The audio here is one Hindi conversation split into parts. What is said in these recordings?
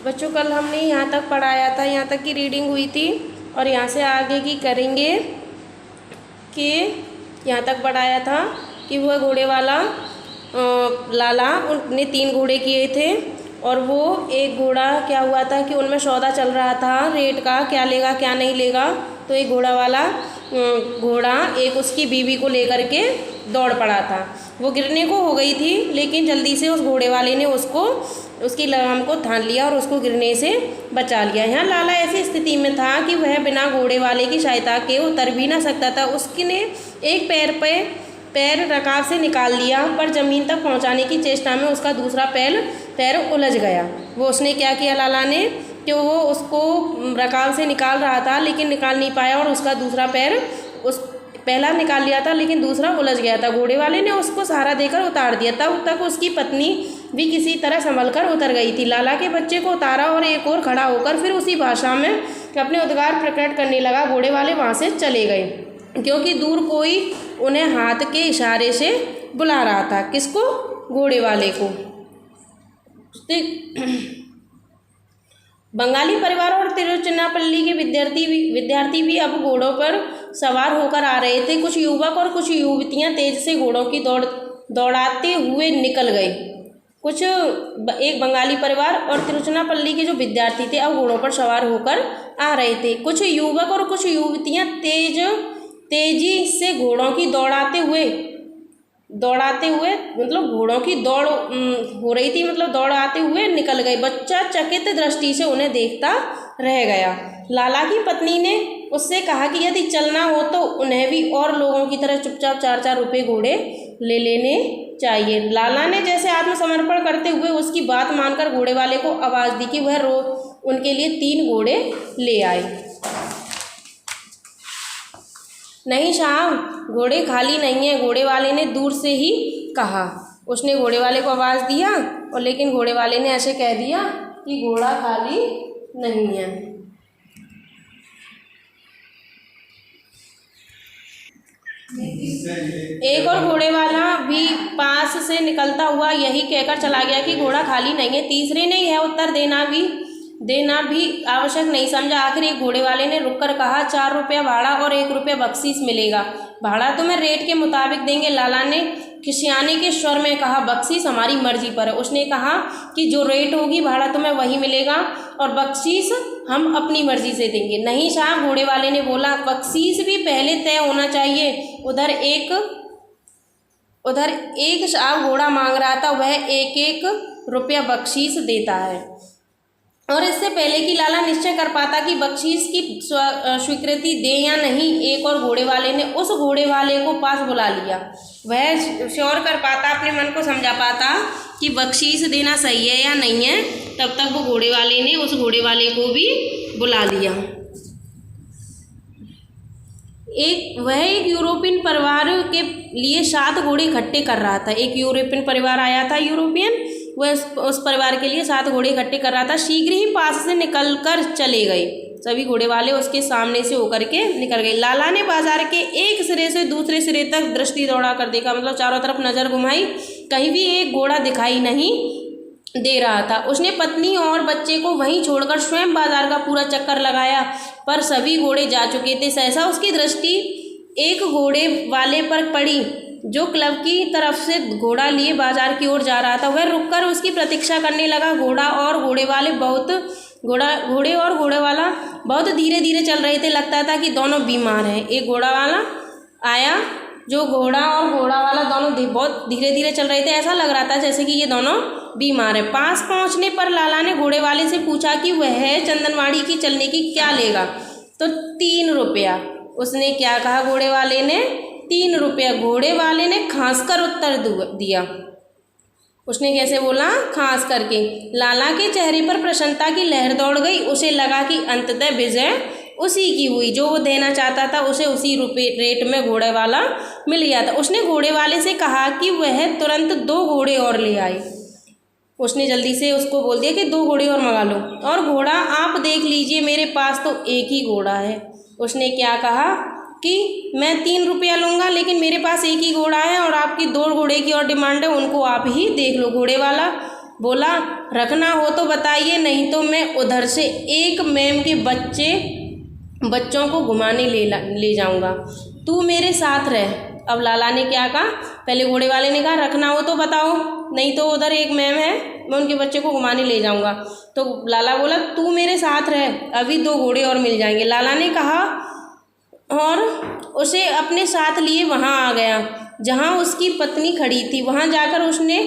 बच्चों कल हमने यहाँ तक पढ़ाया था, यहाँ तक की रीडिंग हुई थी और यहाँ से आगे की करेंगे कि यहाँ तक पढ़ाया था कि वह घोड़े वाला लाला उनने 3 घोड़े किए थे और वो एक घोड़ा क्या हुआ था कि उनमें सौदा चल रहा था रेट का, क्या लेगा क्या नहीं लेगा। तो एक घोड़ा वाला घोड़ा एक उसकी बीवी को लेकर के दौड़ पड़ा था। वो गिरने को हो गई थी लेकिन जल्दी से उस घोड़े वाले ने उसकी लगाम को थाम लिया और उसको गिरने से बचा लिया। यहाँ लाला ऐसी स्थिति में था कि वह बिना घोड़े वाले की सहायता के उतर भी ना सकता था। उसने एक पैर रकाब से निकाल लिया पर ज़मीन तक पहुँचाने की चेष्टा में उसका दूसरा पैर उलझ गया। वो उसने क्या किया लाला ने कि वो उसको रकाब से निकाल रहा था लेकिन निकाल नहीं पाया और उसका दूसरा पैर पहला निकाल लिया था लेकिन दूसरा उलझ गया था। घोड़े वाले ने उसको सहारा देकर उतार दिया। तब तक उसकी पत्नी भी किसी तरह संभल कर उतर गई थी। लाला के बच्चे को उतारा और एक और खड़ा होकर फिर उसी भाषा में अपने उद्गार प्रकट करने लगा। घोड़े वाले वहाँ से चले गए क्योंकि दूर कोई उन्हें हाथ के इशारे से बुला रहा था। किसको? घोड़े वाले को। बंगाली परिवार और तिरुचिरापल्ली के विद्यार्थी भी अब घोड़ों पर सवार होकर आ रहे थे। कुछ युवक और कुछ युवतियां तेज से घोड़ों की दौड़ाते हुए निकल गए। एक बंगाली परिवार और तिरुचिरापल्ली के जो विद्यार्थी थे अब घोड़ों पर सवार होकर आ रहे थे। कुछ युवक और कुछ युवतियां तेजी से घोड़ों की दौड़ाते हुए मतलब घोड़ों की दौड़ हो रही थी, मतलब दौड़ाते हुए निकल गए। बच्चा चकित दृष्टि से उन्हें देखता रह गया। लाला की पत्नी ने उससे कहा कि यदि चलना हो तो उन्हें भी और लोगों की तरह चुपचाप 4-4 रुपये घोड़े ले लेने चाहिए। लाला ने जैसे आत्मसमर्पण करते हुए उसकी बात मानकर घोड़े वाले को आवाज़ दी कि वह उनके लिए 3 घोड़े ले आए। नहीं साहब, घोड़े खाली नहीं है, घोड़े वाले ने दूर से ही कहा। उसने घोड़े वाले को आवाज़ दिया और लेकिन घोड़े वाले ने ऐसे कह दिया कि घोड़ा खाली नहीं है। एक और घोड़े वाला भी पास से निकलता हुआ यही कहकर चला गया कि घोड़ा खाली नहीं है। तीसरे ने यह उत्तर देना भी आवश्यक नहीं समझा। आखिर एक घोड़े वाले ने रुककर कहा, 4 रुपया भाड़ा और 1 रुपया बख्शीश मिलेगा। भाड़ा तुम्हें रेट के मुताबिक देंगे, लाला ने खिसियाने के स्वर में कहा। बख्शीश हमारी मर्जी पर है। उसने कहा कि जो रेट होगी भाड़ा तुम्हें वही मिलेगा और बख्शीश हम अपनी मर्जी से देंगे। नहीं साहब, घोड़े वाले ने बोला, बख्शीश भी पहले तय होना चाहिए। उधर एक साहब घोड़ा मांग रहा था, वह 1-1 रुपया बख्शीश देता है और इससे पहले कि लाला निश्चय कर पाता कि बख्शीश की स्वीकृति दे या नहीं, एक और घोड़े वाले ने उस घोड़े वाले को पास बुला लिया। वह श्योर कर पाता, अपने मन को समझा पाता कि बख्शीश देना सही है या नहीं है। तब तक वो घोड़े वाले ने उस घोड़े वाले को भी बुला लिया। वह एक यूरोपियन परिवार के लिए 7 घोड़े इकट्ठे कर रहा था। एक यूरोपियन परिवार आया था, वह उस परिवार के लिए 7 घोड़े इकट्ठे कर रहा था। शीघ्र ही पास से निकल कर चले गए। सभी घोड़े वाले उसके सामने से होकर के निकल गए। लाला ने बाजार के एक सिरे से दूसरे सिरे तक दृष्टि दौड़ा कर देखा, मतलब चारों तरफ नज़र घुमाई, कहीं भी एक घोड़ा दिखाई नहीं दे रहा था। उसने पत्नी और बच्चे को वहीं छोड़कर स्वयं बाजार का पूरा चक्कर लगाया पर सभी घोड़े जा चुके थे। सहसा उसकी दृष्टि एक घोड़े वाले पर पड़ी जो क्लब की तरफ से घोड़ा लिए बाजार की ओर जा रहा था। वह रुककर उसकी प्रतीक्षा करने लगा। घोड़े और घोड़े वाला बहुत धीरे धीरे चल रहे थे। लगता था कि दोनों बीमार हैं। एक घोड़ा वाला आया, जो घोड़ा और घोड़ा वाला दोनों बहुत धीरे धीरे चल रहे थे। ऐसा लग रहा था जैसे कि ये दोनों बीमार है। पास पहुंचने पर लाला ने घोड़े वाले से पूछा कि वह चंदनवाड़ी की चलने की क्या लेगा। तो 3 रुपया। उसने क्या कहा? घोड़े वाले ने 3 रुपया। घोड़े वाले ने खांस कर उत्तर दिया। उसने कैसे बोला? खांस करके। लाला के चेहरे पर प्रसन्नता की लहर दौड़ गई। उसे लगा कि अंततः विजय उसी की हुई। जो वो देना चाहता था उसे उसी रेट में घोड़े वाला मिल गया था। उसने घोड़े वाले से कहा कि वह तुरंत 2 घोड़े और ले आए। उसने जल्दी से उसको बोल दिया कि 2 घोड़े और मंगा लो। और घोड़ा आप देख लीजिए, मेरे पास तो एक ही घोड़ा है। उसने क्या कहा कि मैं 3 रुपया लूँगा, लेकिन मेरे पास एक ही घोड़ा है और आपकी 2 घोड़े की और डिमांड है, उनको आप ही देख लो। घोड़े वाला बोला रखना हो तो बताइए, नहीं तो मैं उधर से एक मैम के बच्चों को घुमाने ले जाऊंगा, तू मेरे साथ रह। अब लाला ने क्या कहा, पहले घोड़े वाले ने कहा रखना हो तो बताओ, नहीं तो उधर एक मैम है, मैं उनके बच्चे को घुमाने ले जाऊंगा। तो लाला बोला तू मेरे साथ रह, अभी 2 घोड़े और मिल जाएंगे। लाला ने कहा और उसे अपने साथ लिए वहाँ आ गया जहाँ उसकी पत्नी खड़ी थी। वहाँ जाकर उसने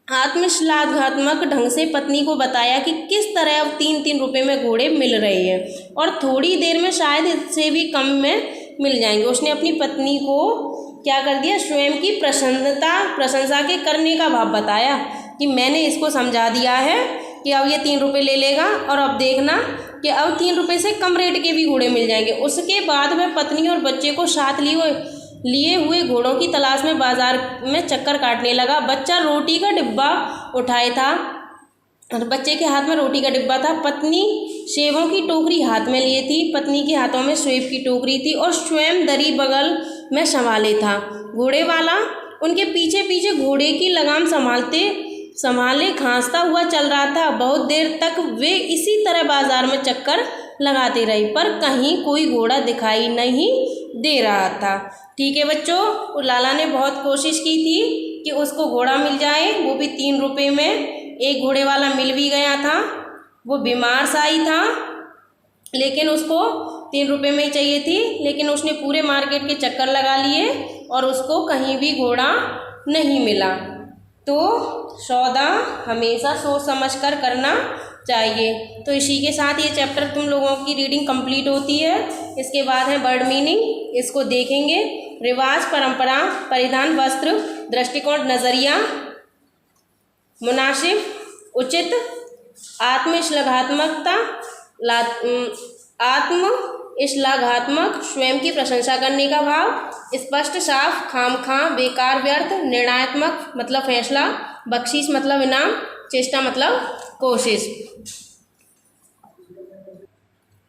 आत्मश्लाघात्मक ढंग से पत्नी को बताया कि किस तरह अब 3-3 रुपये में घोड़े मिल रहे हैं और थोड़ी देर में शायद इससे भी कम में मिल जाएंगे। उसने अपनी पत्नी को क्या कर दिया, स्वयं की प्रशंसा के करने का भाव बताया कि मैंने इसको समझा दिया है कि अब ये 3 रुपये ले लेगा और अब देखना कि अब 3 रुपये से कम रेट के भी घोड़े मिल जाएंगे। उसके बाद वह पत्नी और बच्चे को साथ लिए हुए घोड़ों की तलाश में बाजार में चक्कर काटने लगा। बच्चा रोटी का डिब्बा उठाए था और बच्चे के हाथ में रोटी का डिब्बा था। पत्नी सेबों की टोकरी हाथ में लिए थी। पत्नी के हाथों में सेब की टोकरी थी और स्वयं दरी बगल में संभाले था। घोड़े वाला उनके पीछे पीछे घोड़े की लगाम संभाले खांसता हुआ चल रहा था। बहुत देर तक वे इसी तरह बाजार में चक्कर लगाते रहे पर कहीं कोई घोड़ा दिखाई नहीं दे रहा था। ठीक है बच्चों, लाला ने बहुत कोशिश की थी कि उसको घोड़ा मिल जाए, वो भी 3 रुपये में। एक घोड़े वाला मिल भी गया था, वो बीमार सा ही था लेकिन उसको 3 रुपये में ही चाहिए थी। लेकिन उसने पूरे मार्केट के चक्कर लगा लिए और उसको कहीं भी घोड़ा नहीं मिला। तो सौदा हमेशा सोच समझ कर करना चाहिए। तो इसी के साथ ये चैप्टर तुम लोगों की रीडिंग कंप्लीट होती है। इसके बाद है वर्ड मीनिंग, इसको देखेंगे। रिवाज, परंपरा, परिधान, वस्त्र, दृष्टिकोण, नज़रिया, मुनासिब, उचित, आत्मश्लाघात्मक, स्वयं की प्रशंसा करने का भाव, स्पष्ट, साफ, खामखा, बेकार, व्यर्थ, निर्णयात्मक मतलब फैसला, बख्शीश मतलब इनाम, चेष्टा मतलब कोशिश।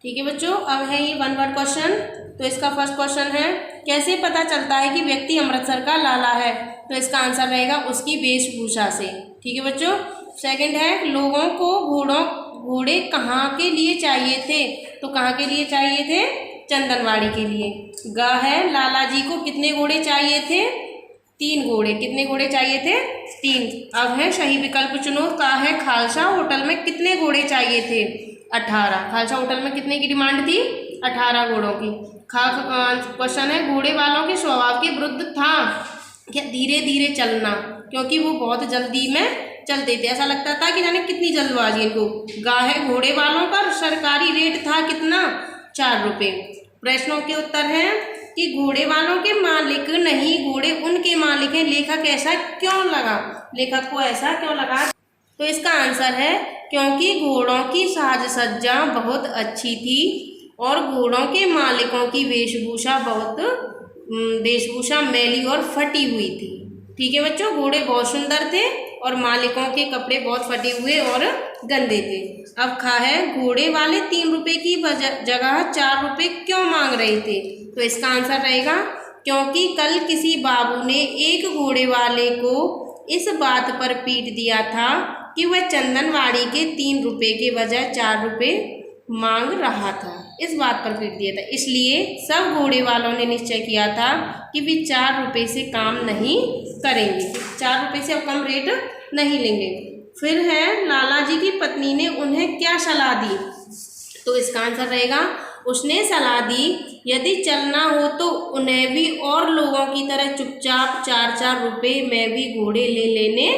ठीक है बच्चों, अब है ये 1 वर्ड क्वेश्चन। तो इसका फर्स्ट क्वेश्चन है, कैसे पता चलता है कि व्यक्ति अमृतसर का लाला है? तो इसका आंसर रहेगा उसकी वेशभूषा से। ठीक है बच्चों। सेकंड है, लोगों को घोड़े कहाँ के लिए चाहिए थे? तो कहाँ के लिए चाहिए थे? चंदनवाड़ी के लिए। ग है, लाला जी को कितने घोड़े चाहिए थे? 3 घोड़े। कितने घोड़े चाहिए थे? 3। अब है सही विकल्प चुनो। का है, खालसा होटल में कितने घोड़े चाहिए थे? 18। खालसा होटल में कितने की डिमांड थी? 18 घोड़ों की। क्वेश्चन है, घोड़े वालों के स्वभाव के विरुद्ध था क्या धीरे धीरे चलना? क्योंकि वो बहुत जल्दी में चलते थे, ऐसा लगता था कि जाने कितनी जल्दबाजी इनको। गा है, घोड़े वालों का सरकारी रेट था कितना? 4 रुपये। प्रश्नों के उत्तर हैं कि घोड़े वालों के मालिक नहीं, घोड़े उनके मालिक हैं। लेखक ऐसा क्यों लगा? लेखक को ऐसा क्यों लगा? तो इसका आंसर है क्योंकि घोड़ों की साज सज्जा बहुत अच्छी थी और घोड़ों के मालिकों की वेशभूषा मैली और फटी हुई थी। ठीक है बच्चों, घोड़े बहुत सुंदर थे और मालिकों के कपड़े बहुत फटे हुए और गंदे थे। अब खा है, घोड़े वाले 3 रुपये की जगह 4 रुपये क्यों मांग रहे थे? तो इसका आंसर रहेगा क्योंकि कल किसी बाबू ने एक घोड़े वाले को इस बात पर पीट दिया था कि वह चंदनवाड़ी के 3 रुपये के बजाय 4 रुपये मांग रहा था। इस बात पर पीट दिया था, इसलिए सब घोड़े वालों ने निश्चय किया था कि वे 4 रुपये से काम नहीं करेंगे, 4 रुपये से अब कम रेट नहीं लेंगे। फिर है, लाला जी की पत्नी ने उन्हें क्या सलाह दी? तो इसका आंसर रहेगा उसने सलाह दी यदि चलना हो तो उन्हें भी और लोगों की तरह चुपचाप 4-4 रुपये में भी घोड़े ले लेने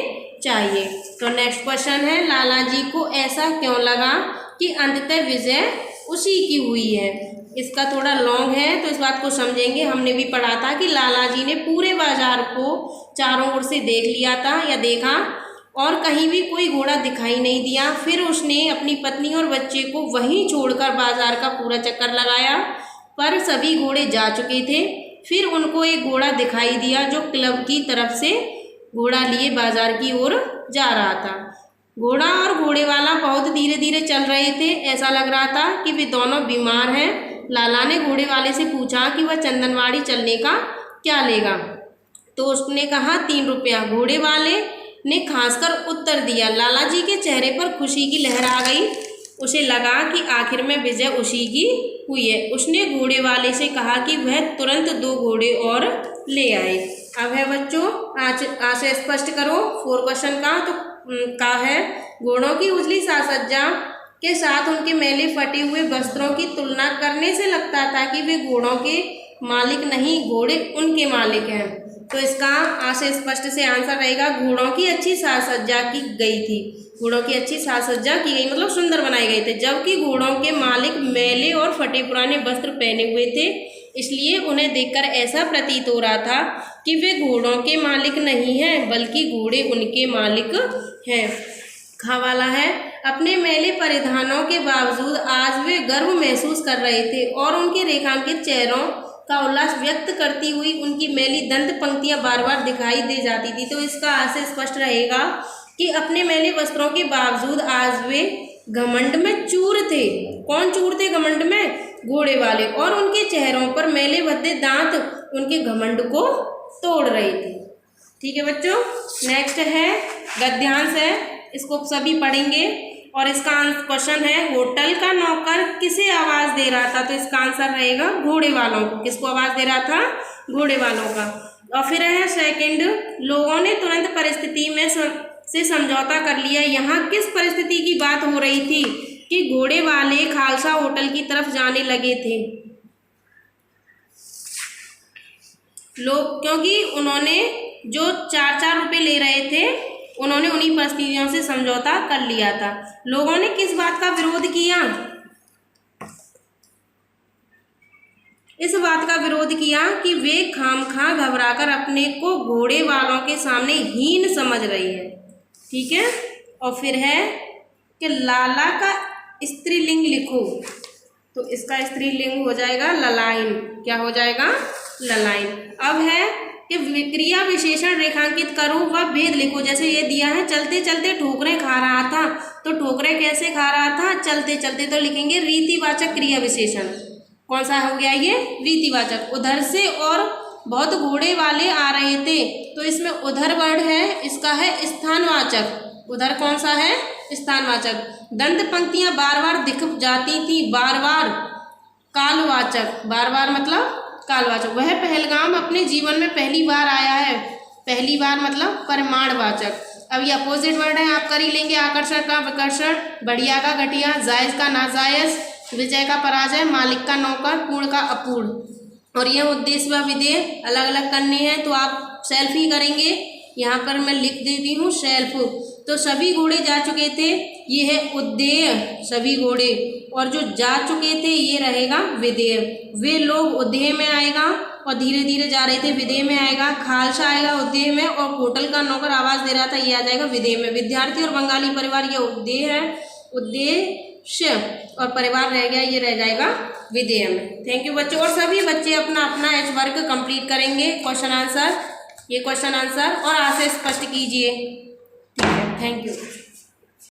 चाहिए। तो नेक्स्ट क्वेश्चन है, लाला जी को ऐसा क्यों लगा कि अंततः विजय उसी की हुई है? इसका थोड़ा लॉन्ग है तो इस बात को समझेंगे। हमने भी पढ़ा था कि लाला जी ने पूरे बाजार को चारों ओर से देख लिया था या देखा और कहीं भी कोई घोड़ा दिखाई नहीं दिया। फिर उसने अपनी पत्नी और बच्चे को वहीं छोड़कर बाजार का पूरा चक्कर लगाया पर सभी घोड़े जा चुके थे। फिर उनको एक घोड़ा दिखाई दिया जो क्लब की तरफ से घोड़ा लिए बाजार की ओर जा रहा था। घोड़ा और घोड़े वाला बहुत धीरे धीरे चल रहे थे, ऐसा लग रहा था कि वे दोनों बीमार हैं। लाला ने घोड़े वाले से पूछा कि वह चंदनवाड़ी चलने का क्या लेगा? तो उसने कहा 3 रुपया। घोड़े वाले ने खासकर उत्तर दिया। लाला जी के चेहरे पर खुशी की लहर आ गई। उसे लगा कि आखिर में विजय उसी की हुई है। उसने घोड़े वाले से कहा कि वह तुरंत 2 घोड़े और ले आए। अब है बच्चों, आज से स्पष्ट करो 4 क्वेश्चन का है घोड़ों की उजली साज-सज्जा के साथ उनके मैले फटे हुए वस्त्रों की तुलना करने से लगता था कि वे घोड़ों के मालिक नहीं, घोड़े उनके मालिक हैं। तो इसका आज से स्पष्ट से आंसर रहेगा घोड़ों की अच्छी साज सज्जा की गई थी। घोड़ों की अच्छी साज सज्जा की गई मतलब सुंदर बनाए गए थे, जबकि घोड़ों के मालिक मैले और फटे पुराने वस्त्र पहने हुए थे। इसलिए उन्हें देखकर ऐसा प्रतीत हो रहा था कि वे घोड़ों के मालिक नहीं हैं, बल्कि घोड़े उनके मालिक हैं। खावाला है, अपने मैले परिधानों के बावजूद आज वे गर्व महसूस कर रहे थे और उनके रेखांकित चेहरों का उल्लास व्यक्त करती हुई उनकी मैली दंत पंक्तियां बार बार दिखाई दे जाती थी। तो इसका आज से स्पष्ट रहेगा कि अपने मैले वस्त्रों के बावजूद आज वे घमंड में चूर थे। कौन चूर थे घमंड में? घोड़े वाले। और उनके चेहरों पर मैले भद्दे दांत उनके घमंड को तोड़ रहे थे। ठीक है बच्चों, नेक्स्ट है गद्यांश है, इसको सभी पढ़ेंगे और इसका क्वेश्चन है होटल का नौकर किसे आवाज दे रहा था? तो इसका आंसर रहेगा घोड़े वालों को। किसको आवाज दे रहा था? घोड़े वालों का। और फिर है सेकंड, लोगों ने तुरंत परिस्थिति में से समझौता कर लिया। यहाँ किस परिस्थिति की बात हो रही थी कि घोड़े वाले खालसा होटल की तरफ जाने लगे थे? लोग, क्योंकि उन्होंने जो 4-4 रुपये ले रहे थे उन्होंने उन्हीं परिस्थितियों से समझौता कर लिया था। लोगों ने किस बात का विरोध किया? इस बात का विरोध किया कि वे खामखा घबराकर अपने को घोड़े वालों के सामने हीन समझ रही है। ठीक है। और फिर है कि लाला का स्त्रीलिंग लिखो। तो इसका स्त्रीलिंग हो जाएगा ललाइन। क्या हो जाएगा? ललाइन। अब है कि क्रिया विशेषण रेखांकित करो व भेद लिखो। जैसे ये दिया है चलते चलते ठोकरें खा रहा था, तो ठोकरें कैसे खा रहा था? चलते चलते। तो लिखेंगे रीतिवाचक क्रिया विशेषण। कौन सा हो गया ये? रीतिवाचक। उधर से और बहुत घोड़े वाले आ रहे थे, तो इसमें उधर वर्ड है, इसका है स्थानवाचक। उधर कौन सा है? स्थानवाचक। दंत पंक्तियां बार बार दिख जाती थी, बार बार। कालवाचक। बार बार मतलब कालवाचक। वह पहलगाम अपने जीवन में पहली बार आया है। पहली बार मतलब परिमाणवाचक। अब ये अपोजिट वर्ड है, आप कर ही लेंगे। आकर्षण का विकर्षण, बढ़िया का घटिया, जायज का नाजायज, विजय का पराजय, मालिक का नौकर, पूर्ण का अपूर्ण। और ये उद्देश्य व विधेय अलग अलग करने हैं, तो आप सेल्फ ही करेंगे। यहाँ पर मैं लिख देती हूँ सेल्फ। तो सभी घोड़े जा चुके थे, ये है उद्देय, सभी घोड़े। और जो जा चुके थे ये रहेगा विधेय। वे लोग उद्देय में आएगा और धीरे धीरे जा रहे थे, विधेय में आएगा। खालसा आएगा उद्देय में, और होटल का नौकर आवाज दे रहा था, ये आ जाएगा विधेय में। विद्यार्थी और बंगाली परिवार ये उद्देय है, उद्देश्य, और परिवार रह गया, ये रह जाएगा विधेय में। थैंक यू बच्चों। और सभी बच्चे अपना अपना एच वर्क कंप्लीट करेंगे, क्वेश्चन आंसर, ये क्वेश्चन आंसर, और आज से स्पष्ट कीजिए। ठीक है, थैंक यू।